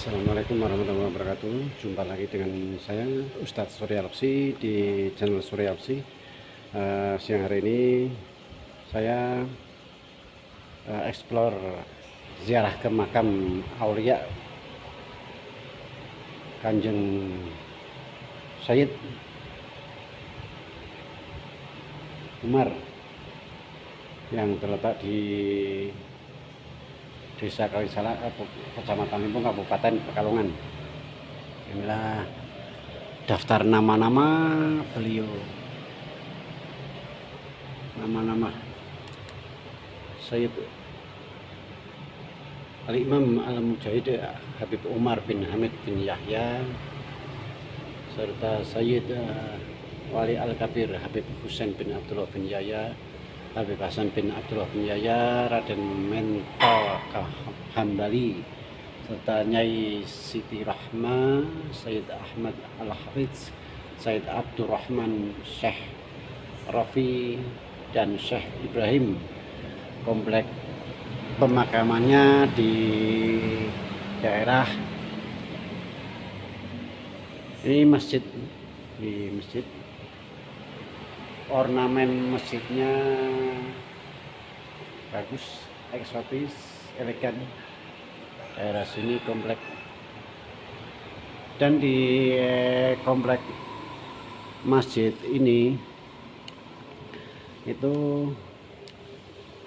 Assalamualaikum warahmatullahi wabarakatuh. Jumpa lagi dengan saya Ustadz Surya Lopsi di channel Surya Lopsi. Siang hari ini saya explore ziarah ke makam Aulia Kanjeng Sayyid Umar yang terletak di Desa Kalisala, Kecamatan Limpung, Kabupaten Pekalongan. Inilah daftar nama-nama beliau. Nama-nama Sayyid Al-Imam Al-Mujahid Habib Umar bin Hamid bin Yahya, serta Sayyid Wali Al-Kabir Habib Husain bin Abdullah bin Yahya, Habib Hasan bin Abdullah bin Yahya, Raden Mental Hambali, serta Nyai Siti Rahma, Sayyid Ahmad Al-Hafidz, Sayyid Abdurrahman, Syekh Rafi, dan Syekh Ibrahim. Komplek pemakamannya di daerah ini masjid, di masjid. Ornamen masjidnya bagus, eksotis, elegan. Daerah sini komplek, dan di komplek masjid ini itu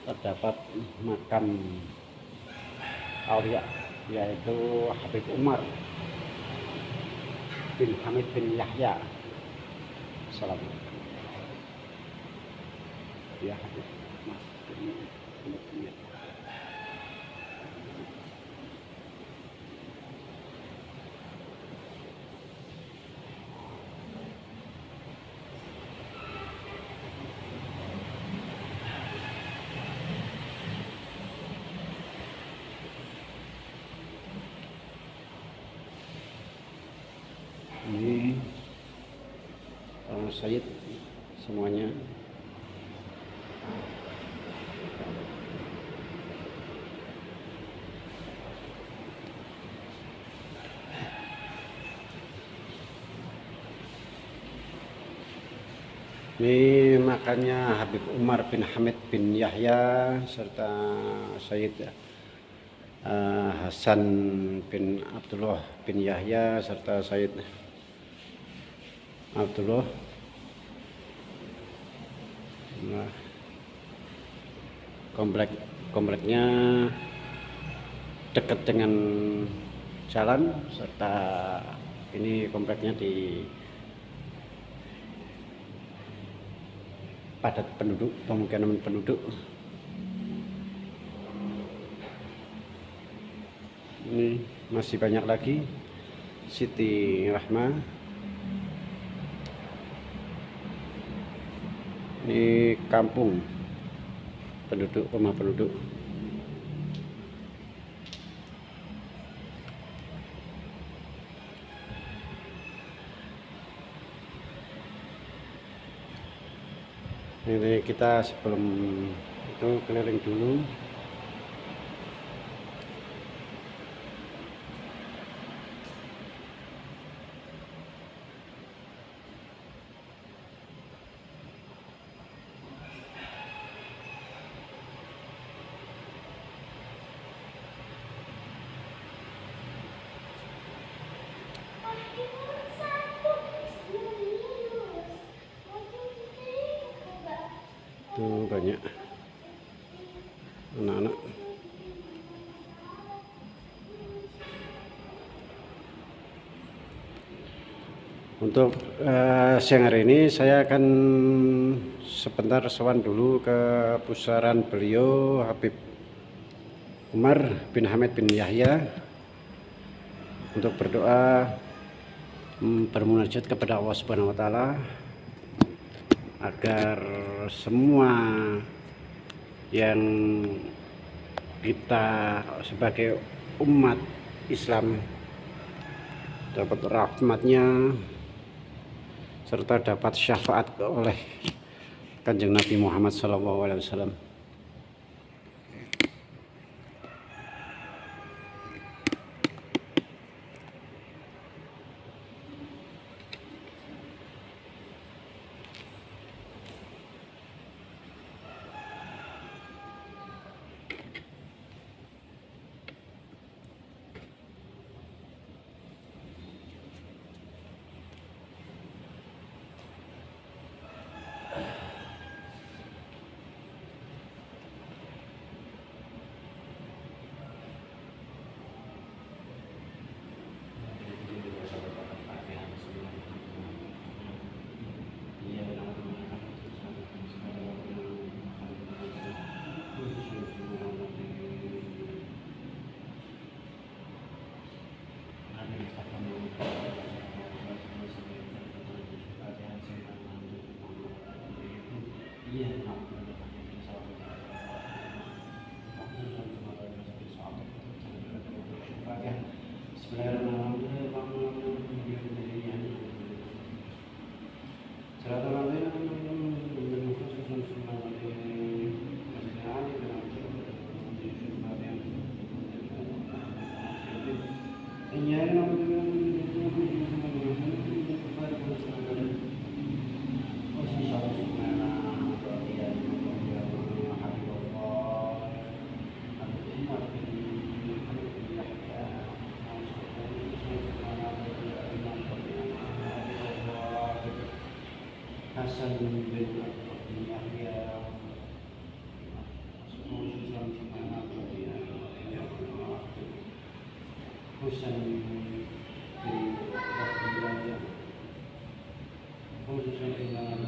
terdapat makam Aulia, yaitu Habib Umar bin Hamid bin Yahya. Assalamualaikum. Ya, Habib Umar bin Hamid bin Yahya. Ini Sayyid semuanya. Ini makannya Habib Umar bin Hamid bin Yahya, serta Sayyid Hasan bin Abdullah bin Yahya, serta Sayyid Abdullah. Nah, kompleknya dekat dengan jalan, serta ini kompleknya di padat penduduk, pemukiman penduduk. Ini masih banyak lagi. Siti Rahma. Ini kampung penduduk, rumah penduduk. Ini kita sebelum itu keliling dulu. Tuh banyak anak-anak. Untuk siang hari ini saya akan sebentar sowan dulu ke pusaran beliau Habib Umar bin Hamid bin Yahya untuk berdoa, bermunajat kepada Allah Subhanahu wa Ta'ala agar semua yang kita sebagai umat Islam dapat rahmatnya, serta dapat syafaat oleh Kanjeng Nabi Muhammad SAW. Iya, nah, Hasan bin Yahya Husain bin Abdullah khususnya dengan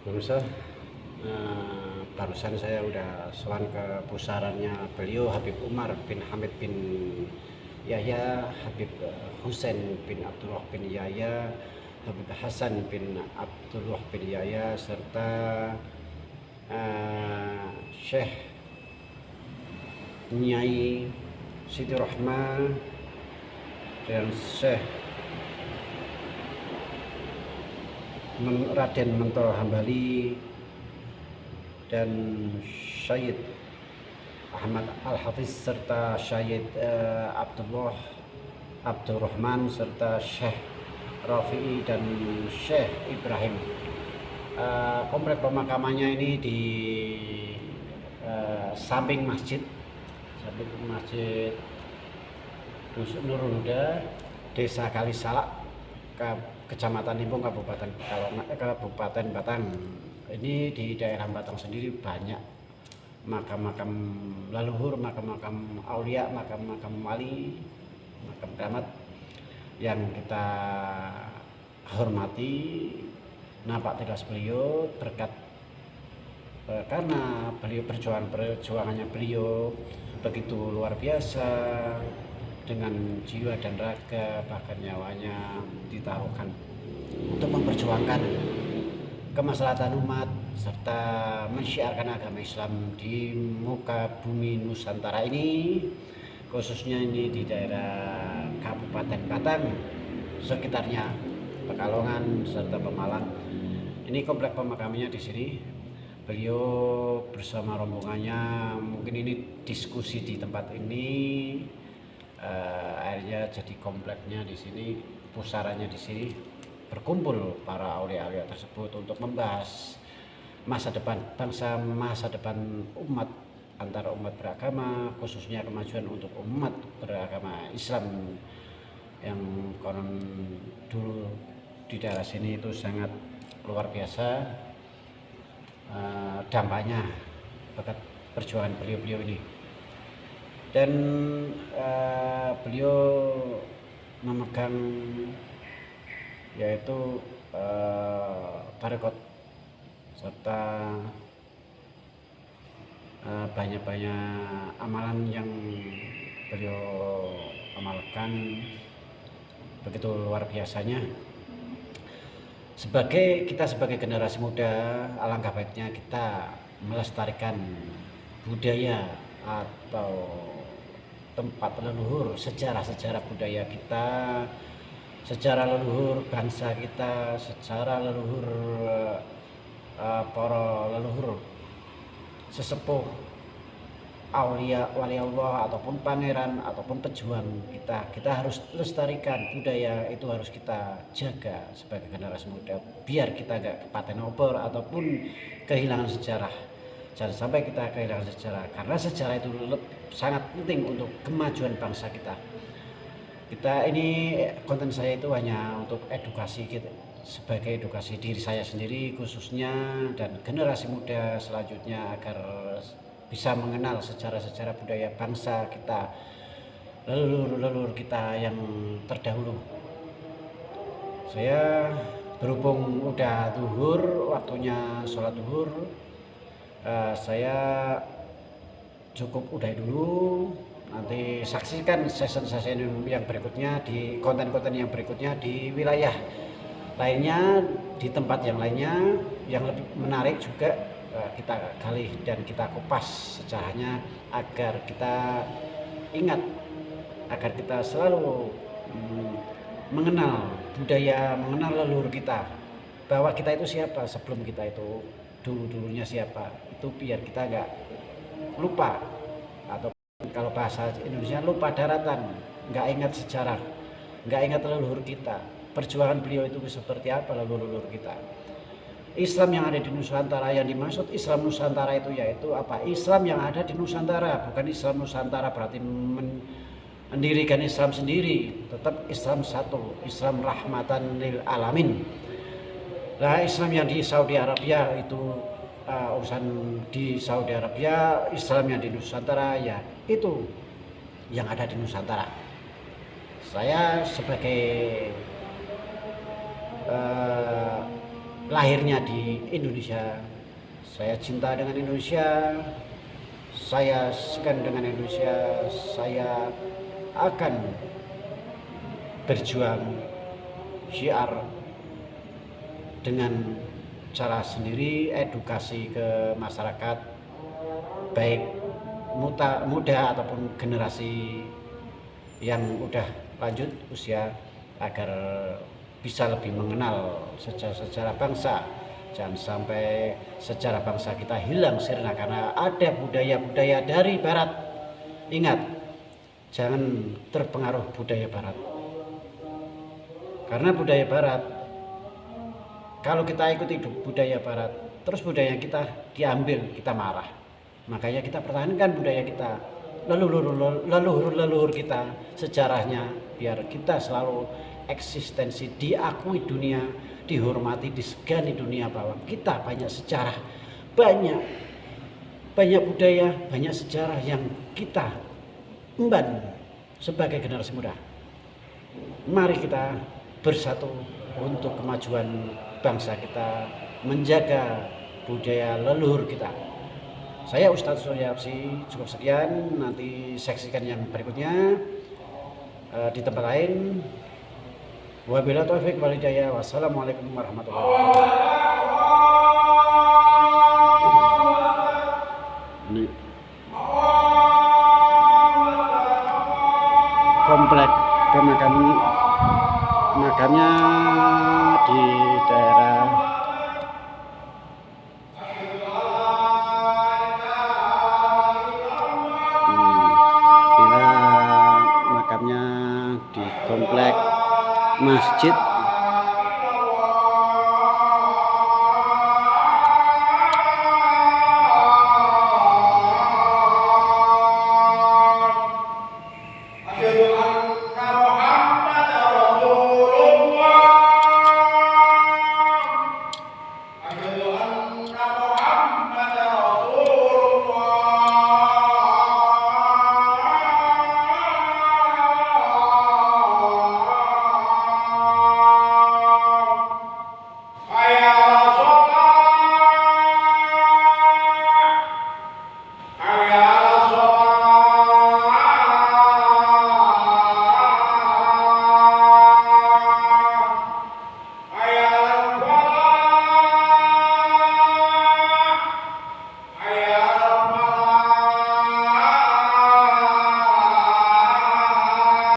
Pemirsa, barusan saya udah sowan ke pusarannya beliau Habib Umar bin Hamid bin Yahya, Habib Husain bin Abdullah bin Yahya, Habib Hasan bin Abdullah bin Yahya, serta Syekh Nyai Siti Rahma dan Syekh Raden Mentol Hambali dan Syed Ahmad Al-Hafiz serta Syed Abdurrahman serta Syekh Rafi'i dan Syekh Ibrahim. Komplek pemakamannya ini di samping masjid Dusun Nurul Huda, Desa Kalisalak, Kecamatan Limpung, Kabupaten Batang. Ini di daerah Batang sendiri banyak makam-makam leluhur, makam-makam aulia, makam-makam wali, makam keramat yang kita hormati. Nampak tegas beliau berkat karena beliau perjuangannya beliau begitu luar biasa, dengan jiwa dan raga bahkan nyawanya ditaruhkan untuk memperjuangkan kemaslahatan umat serta mensyiarkan agama Islam di muka bumi Nusantara ini, khususnya ini di daerah Kabupaten Batang sekitarnya, Pekalongan serta Pemalang. Ini komplek pemakamannya di sini. Beliau bersama rombongannya mungkin ini diskusi di tempat ini. Akhirnya jadi kompleknya di sini, pusarannya di sini, berkumpul para aulia-aulia tersebut untuk membahas masa depan bangsa, masa depan umat, antara umat beragama, khususnya kemajuan untuk umat beragama Islam yang konon dulu di daerah sini itu sangat luar biasa dampaknya berkat perjuangan beliau-beliau ini. Dan beliau memegang yaitu tarekat serta banyak-banyak amalan yang beliau amalkan begitu luar biasanya. Kita sebagai generasi muda, alangkah baiknya kita melestarikan budaya atau tempat leluhur, sejarah budaya kita, sejarah leluhur bangsa kita, sejarah leluhur para leluhur sesepuh aulia, wali Allah ataupun pangeran ataupun pejuang kita harus lestarikan budaya itu, harus kita jaga sebagai generasi muda biar kita gak kepaten obor ataupun kehilangan sejarah. Jangan sampai kita kehilangan sejarah, karena sejarah itu sangat penting untuk kemajuan bangsa kita. Ini konten saya itu hanya untuk edukasi kita, sebagai edukasi diri saya sendiri khususnya dan generasi muda selanjutnya agar bisa mengenal sejarah-sejarah budaya bangsa kita, leluhur kita yang terdahulu. Saya berhubung udah zuhur, waktunya sholat zuhur, saya cukup udahi dulu. Nanti saksikan session-session yang berikutnya, di konten-konten yang berikutnya di wilayah lainnya, di tempat yang lainnya yang lebih menarik juga kita gali dan kita kupas sejarahnya agar kita ingat, agar kita selalu mengenal budaya mengenal leluhur kita, bahwa kita itu siapa sebelum kita itu dulu-dulunya siapa, itu biar kita nggak lupa, atau kalau bahasa Indonesia lupa daratan, nggak ingat sejarah, nggak ingat leluhur kita, perjuangan beliau itu seperti apa leluhur kita. Islam yang ada di Nusantara, yang dimaksud Islam Nusantara itu yaitu apa? Islam yang ada di Nusantara, bukan Islam Nusantara berarti mendirikan Islam sendiri, tetap Islam satu, Islam rahmatan lil alamin. Nah, Islam yang di Saudi Arabia itu urusan di Saudi Arabia, Islam yang di Nusantara ya itu yang ada di Nusantara. Saya sebagai lahirnya di Indonesia, saya cinta dengan Indonesia, saya segan dengan Indonesia, saya akan berjuang syiar dengan cara sendiri, edukasi ke masyarakat baik muda ataupun generasi yang udah lanjut usia, agar bisa lebih mengenal sejarah bangsa. Jangan sampai sejarah bangsa kita hilang sirna karena ada budaya-budaya dari barat. Ingat, jangan terpengaruh budaya barat, karena budaya barat, kalau kita ikuti budaya barat terus budaya kita diambil, kita marah. Makanya kita pertahankan budaya kita, leluhur kita, sejarahnya, biar kita selalu eksistensi, diakui dunia, dihormati, disegani dunia bahwa kita banyak sejarah, banyak budaya, banyak sejarah yang kita emban sebagai generasi muda. Mari kita bersatu untuk kemajuan bangsa kita, menjaga budaya leluhur kita. Saya Ustadz Surya Absi, cukup sekian, nanti saksikan yang berikutnya di tempat lain. Wabillahi taufiq wal hidayah. Wassalamualaikum warahmatullahi wabarakatuh. Ini komplek makamnya di daerah makamnya di komplek Masjid